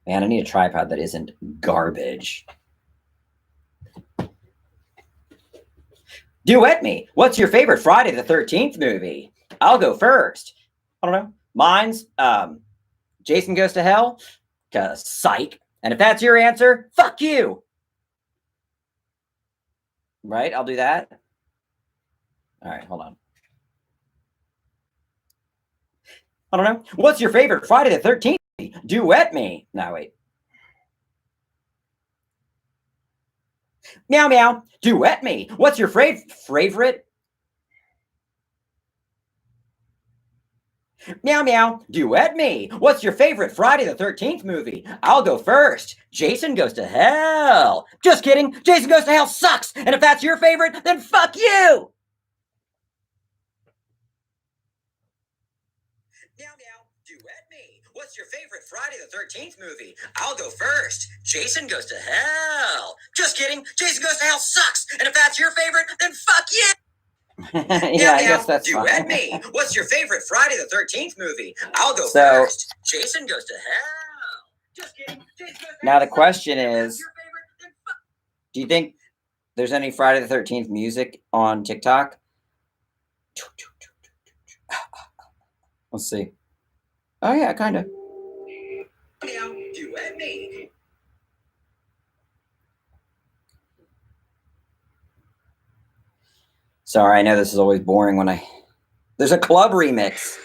man, I need a tripod that isn't garbage. Duet me. What's your favorite Friday the 13th movie? I'll go first. I don't know. Mine's Jason Goes to Hell. Psych. And if that's your answer, fuck you. Right? I'll do that. All right, hold on. I don't know. What's your favorite Friday the 13th movie? Duet me. No, wait. Meow meow. Duet me. What's your favorite? Meow meow. Duet me. What's your favorite Friday the 13th movie? I'll go first. Jason Goes to Hell. Just kidding. Jason Goes to Hell sucks. And if that's your favorite, then fuck you. Meow meow. Duet me. What's your favorite Friday the 13th movie? I'll go first. Jason Goes to Hell. Just kidding. Jason Goes to Hell sucks. And if that's your favorite, then fuck you. Yeah, I guess that's fine. Duet me. What's your favorite Friday the 13th movie? I'll go first. Jason Goes to Hell. Just kidding. Now the question is, do you think there's any Friday the 13th music on TikTok? Let's see. Oh yeah, kind of. Duet me. Sorry, I know this is always boring when there's a club remix.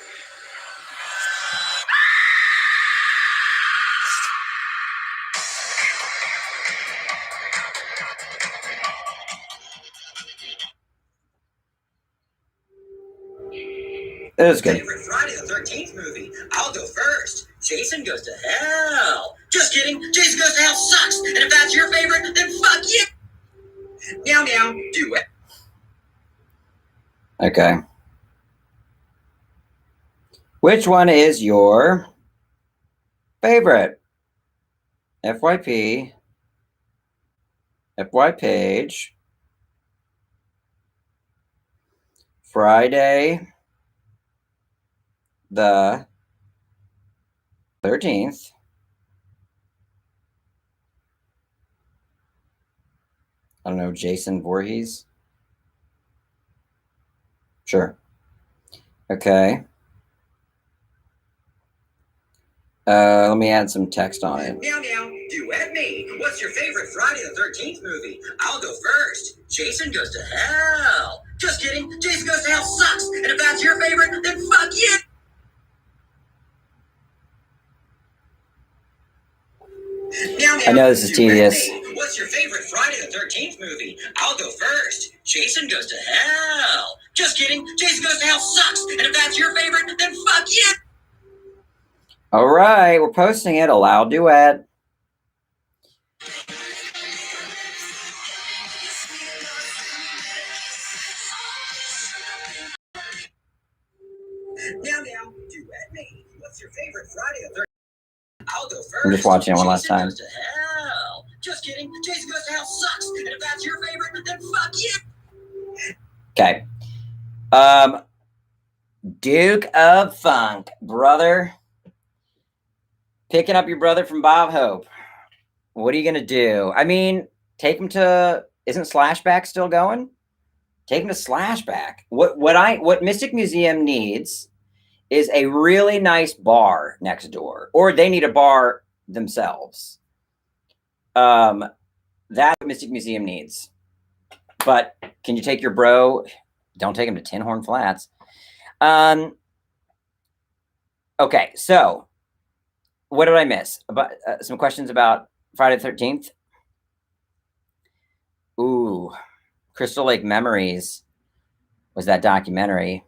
It was good. Favorite Friday the 13th movie? I'll go first. Jason Goes to Hell. Just kidding. Jason Goes to Hell sucks. And if that's your favorite, then fuck you. Meow meow. Do it. Okay. Which one is your favorite? FYP. FY page. Friday the 13th. I don't know, Jason Voorhees. Sure. Okay. Let me add some text on it. Meow meow. Duet me. What's your favorite Friday the 13th movie? I'll go first. Jason Goes to Hell. Just kidding. Jason Goes to Hell sucks. And if that's your favorite, then fuck you. Meow, meow. I know this is tedious. What's your favorite Friday the 13th movie? I'll go first. Jason Goes to Hell. Just kidding. Jason Goes to Hell sucks. And if that's your favorite, then fuck you. All right, we're posting it. A loud duet. Meow meow. Duet What's your favorite Friday the 13th? I'll go first. I'm just watching it one last time. Jason goes to hell. Just kidding. Jason Goes to Hell sucks. And if that's your favorite, then fuck you. Okay. Duke of Funk, brother. Picking up your brother from Bob Hope. What are you gonna do? I mean, take him to. Isn't Slashback still going? Take him to Slashback. What Mystic Museum needs is a really nice bar next door, or they need a bar themselves. That's what Mystic Museum needs. But can you take your bro? Don't take him to Tin Horn Flats. Okay, so what did I miss? About some questions about Friday the 13th. Ooh, Crystal Lake Memories was that documentary.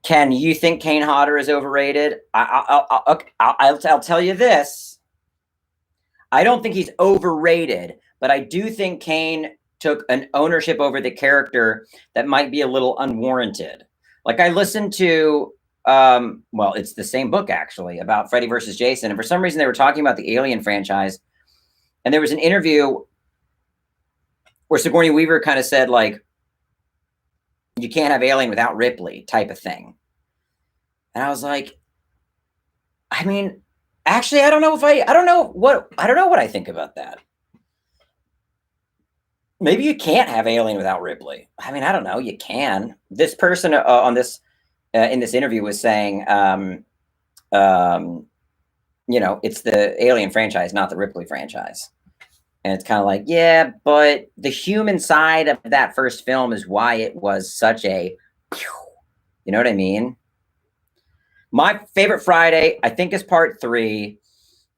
Ken, you think Kane Hodder is overrated? I'll tell you this. I don't think he's overrated, but I do think Kane took an ownership over the character that might be a little unwarranted. Like I listened to, well, it's the same book actually about Freddy versus Jason. And for some reason they were talking about the Alien franchise. And there was an interview where Sigourney Weaver kind of said like, you can't have Alien without Ripley type of thing. And I was like, I mean, actually, I don't know what I think about that. Maybe you can't have Alien without Ripley. I mean, I don't know. You can. This person on this in this interview was saying, you know, it's the Alien franchise, not the Ripley franchise. And it's kind of like, yeah, but the human side of that first film is why it was such a, you know what I mean? My favorite Friday, I think, is part 3.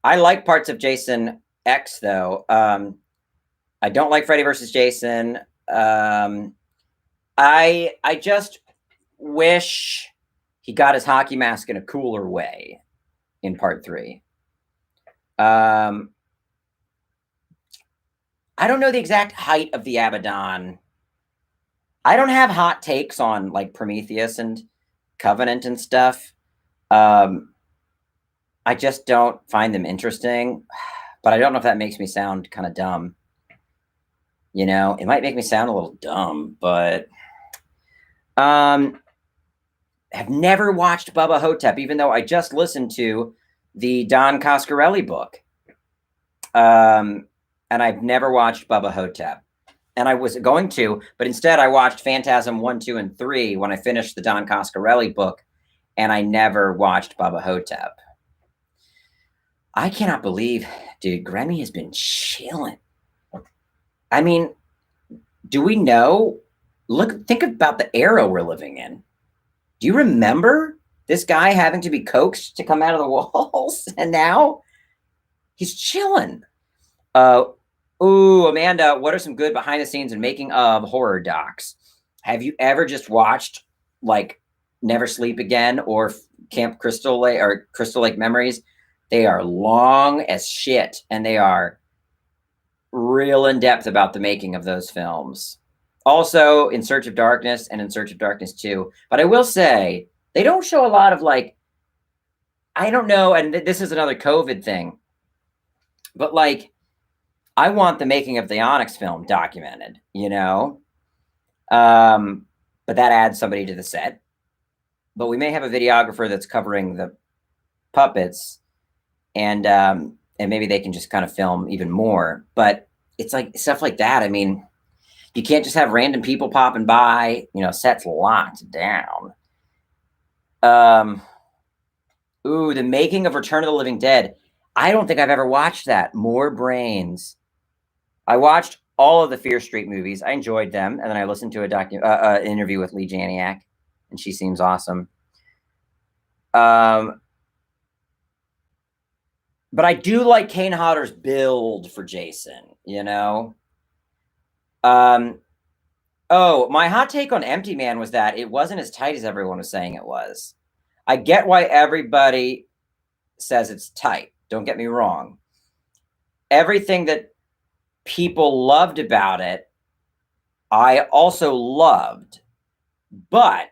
I like parts of Jason X, though. I don't like Freddy versus Jason. I just wish he got his hockey mask in a cooler way in part 3. I don't know the exact height of the Abaddon. I don't have hot takes on like Prometheus and Covenant and stuff. I just don't find them interesting, but I don't know if that makes me sound kind of dumb. You know, it might make me sound a little dumb, but have never watched Bubba Hotep, even though I just listened to the Don Coscarelli book. And I've never watched Bubba Hotep. And I was going to, but instead I watched Phantasm 1, 2, and 3 when I finished the Don Coscarelli book, and I never watched Bubba Hotep. I cannot believe, dude, Grammy has been chilling. I mean, do we know? Think about the era we're living in. Do you remember this guy having to be coaxed to come out of the walls? And now he's chilling. Ooh, Amanda, what are some good behind the scenes and making of horror docs? Have you ever just watched like Never Sleep Again or Camp Crystal Lake or Crystal Lake Memories? They are long as shit, and they are real in depth about the making of those films. Also, In Search of Darkness and In Search of Darkness 2. But I will say, they don't show a lot of like, I don't know, and this is another COVID thing, but like, I want the making of the Onyx film documented, you know? But that adds somebody to the set. But we may have a videographer that's covering the puppets, and maybe they can just kind of film even more. But it's like stuff like that. I mean, you can't just have random people popping by, you know, sets locked down. Ooh, the making of Return of the Living Dead. I don't think I've ever watched that. More Brains. I watched all of the Fear Street movies. I enjoyed them. And then I listened to an interview with Lee Janiak, and she seems awesome. But I do like Kane Hodder's build for Jason, you know? Oh, my hot take on Empty Man was that it wasn't as tight as everyone was saying it was. I get why everybody says it's tight. Don't get me wrong. Everything that people loved about it, I also loved. But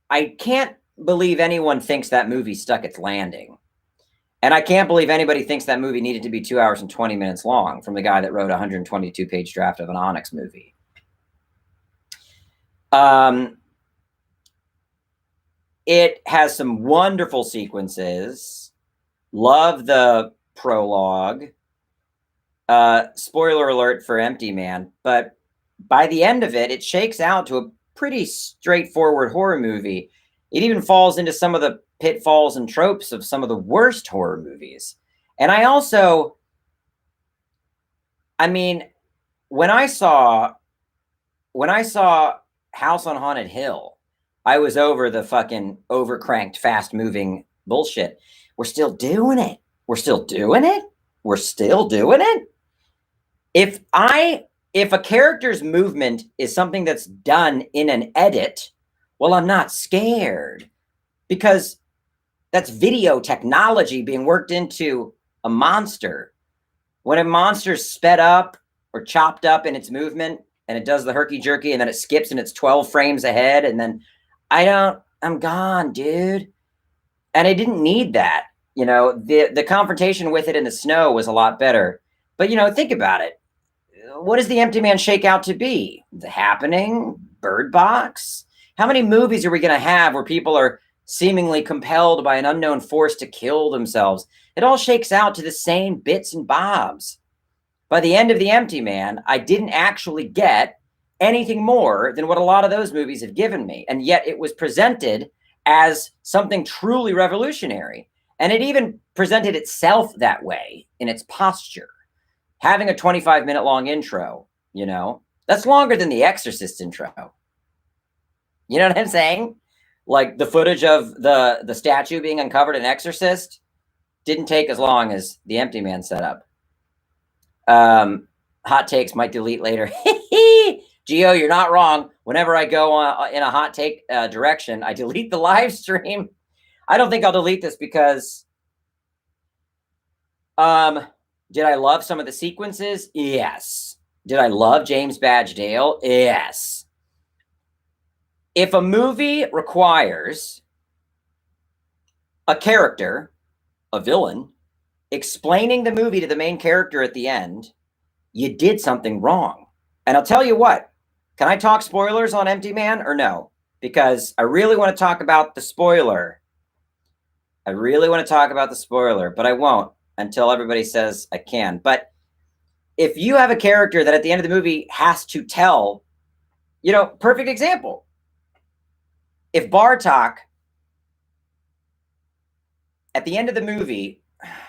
I can't believe anyone thinks that movie stuck its landing. And I can't believe anybody thinks that movie needed to be 2 hours and 20 minutes long from the guy that wrote a 122-page draft of an Onyx movie. It has some wonderful sequences. Love the prologue. Spoiler alert for Empty Man. But by the end of it, it shakes out to a pretty straightforward horror movie. It even falls into some of the pitfalls and tropes of some of the worst horror movies. And I mean, when I saw House on Haunted Hill, I was over the fucking overcranked, fast-moving bullshit. We're still doing it. We're still doing it. We're still doing it. If a character's movement is something that's done in an edit, well, I'm not scared, because that's video technology being worked into a monster. When a monster's sped up or chopped up in its movement and it does the herky-jerky and then it skips and it's 12 frames ahead, and then I'm gone, dude. And I didn't need that. You know, the confrontation with it in the snow was a lot better. But, you know, think about it. What does The Empty Man shake out to be? The Happening? Bird Box? How many movies are we going to have where people are seemingly compelled by an unknown force to kill themselves? It all shakes out to the same bits and bobs. By the end of The Empty Man, I didn't actually get anything more than what a lot of those movies have given me. And yet it was presented as something truly revolutionary. And it even presented itself that way in its posture. Having a 25-minute long intro, you know, that's longer than the Exorcist intro. You know what I'm saying? Like the footage of the statue being uncovered in Exorcist didn't take as long as the Empty Man setup. Hot takes might delete later. Gio, you're not wrong. Whenever I go in a hot take direction, I delete the live stream. I don't think I'll delete this because did I love some of the sequences? Yes. Did I love James Badge Dale? Yes. If a movie requires a character, a villain, explaining the movie to the main character at the end, you did something wrong. And I'll tell you what, can I talk spoilers on Empty Man or no? Because I really want to talk about the spoiler. I really want to talk about the spoiler, but I won't until everybody says I can. But if you have a character that at the end of the movie has to tell, you know, perfect example. If Bartok at the end of the movie,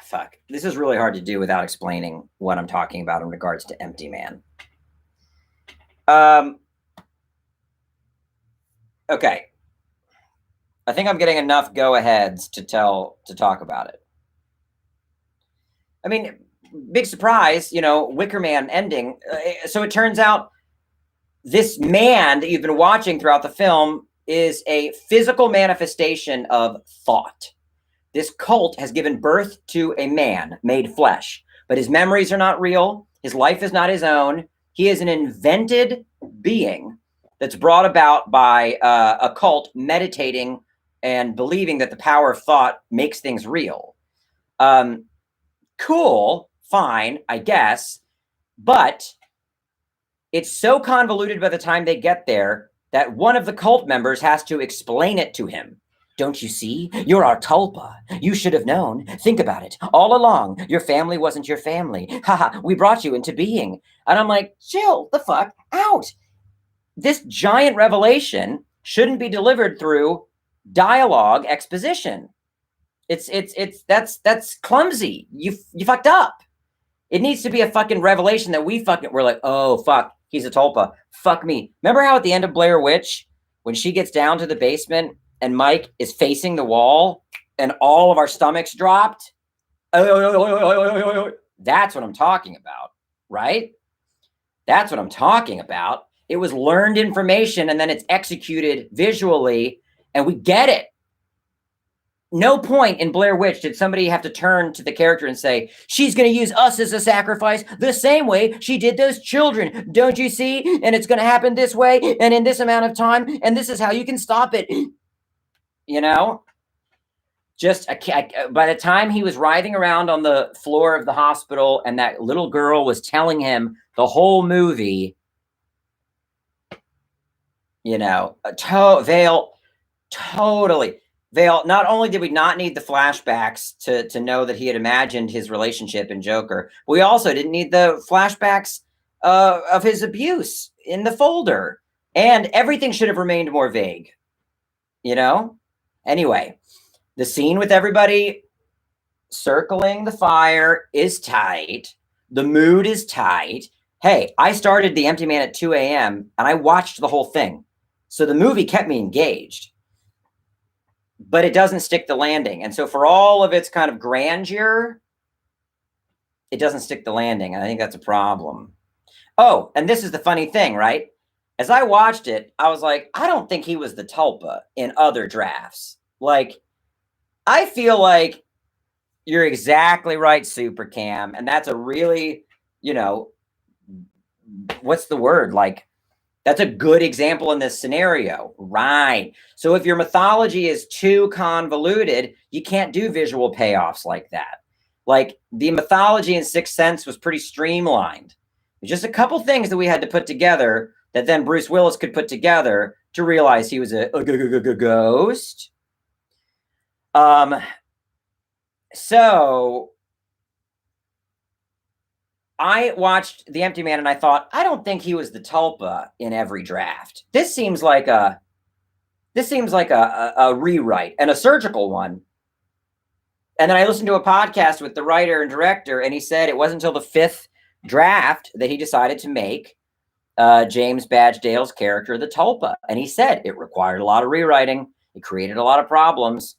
fuck, this is really hard to do without explaining what I'm talking about in regards to Empty Man. Okay. I think I'm getting enough go-aheads to talk about it. I mean, big surprise, you know, Wicker Man ending. So it turns out this man that you've been watching throughout the film is a physical manifestation of thought. This cult has given birth to a man made flesh, but his memories are not real. His life is not his own. He is an invented being that's brought about by a cult meditating and believing that the power of thought makes things real. Cool, fine, I guess. But it's so convoluted by the time they get there that one of the cult members has to explain it to him. Don't you see? You're our tulpa. You should have known. Think about it. All along, your family wasn't your family. Haha, we brought you into being. And I'm like, chill the fuck out. This giant revelation shouldn't be delivered through dialogue exposition. That's clumsy. You fucked up. It needs to be a fucking revelation that we're like, oh fuck, he's a tulpa. Fuck me. Remember how at the end of Blair Witch, when she gets down to the basement and Mike is facing the wall and all of our stomachs dropped? That's what I'm talking about, right? That's what I'm talking about. It was learned information and then it's executed visually and we get it. No point in Blair Witch did somebody have to turn to the character and say, she's going to use us as a sacrifice the same way she did those children. Don't you see? And it's going to happen this way and in this amount of time. And this is how you can stop it. You you know? Just by the time he was writhing around on the floor of the hospital and that little girl was telling him the whole movie, you know, Vale, totally. Vale, not only did we not need the flashbacks to know that he had imagined his relationship in Joker, we also didn't need the flashbacks of his abuse in the folder. And everything should have remained more vague, you know? Anyway, the scene with everybody circling the fire is tight. The mood is tight. Hey, I started The Empty Man at 2 a.m. and I watched the whole thing. So the movie kept me engaged, but it doesn't stick the landing. And so for all of its kind of grandeur, it doesn't stick the landing. And I think that's a problem. Oh, and this is the funny thing, right? As I watched it, I was like, I don't think he was the Tulpa in other drafts. Like, I feel like you're exactly right, Super Cam. And that's a really, you know, what's the word? Like, that's a good example in this scenario, right? So if your mythology is too convoluted, you can't do visual payoffs like that. Like the mythology in Sixth Sense was pretty streamlined. Just a couple things that we had to put together that then Bruce Willis could put together to realize he was a ghost. So I watched The Empty Man and I thought, I don't think he was the Tulpa in every draft. This seems like a rewrite and a surgical one. And then I listened to a podcast with the writer and director, and he said it wasn't until the 5th draft that he decided to make James Badge Dale's character the Tulpa. And he said it required a lot of rewriting. It created a lot of problems.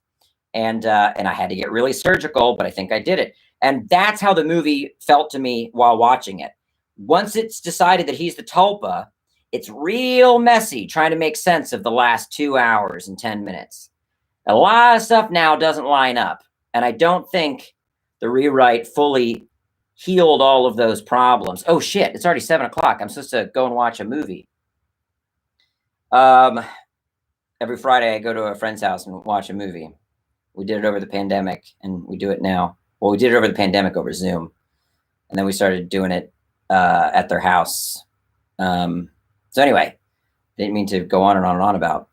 And I had to get really surgical, but I think I did it. And that's how the movie felt to me while watching it. Once it's decided that he's the Tulpa, it's real messy trying to make sense of the last 2 hours and 10 minutes. A lot of stuff now doesn't line up. And I don't think the rewrite fully healed all of those problems. Oh, shit. It's already 7 o'clock. I'm supposed to go and watch a movie. Every Friday, I go to a friend's house and watch a movie. We did it over the pandemic, and we do it now. Well, we did it over the pandemic over Zoom, and then we started doing it at their house. So anyway, didn't mean to go on and on and on about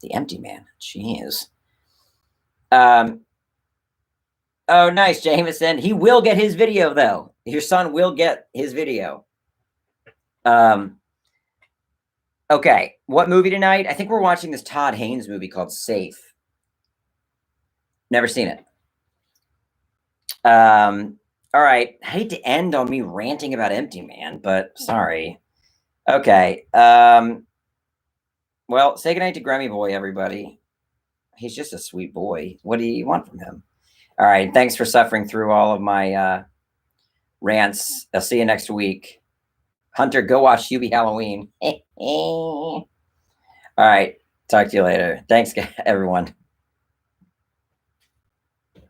The Empty Man. Jeez. Oh, nice, Jameson. He will get his video, though. Your son will get his video. Okay, what movie tonight? I think we're watching this Todd Haynes movie called Safe. Never seen it. All right. I hate to end on me ranting about Empty Man, but sorry. Okay. Well, say goodnight to Grammy Boy, everybody. He's just a sweet boy. What do you want from him? All right. Thanks for suffering through all of my rants. I'll see you next week. Hunter, go watch Hubie Halloween. All right. Talk to you later. Thanks, everyone.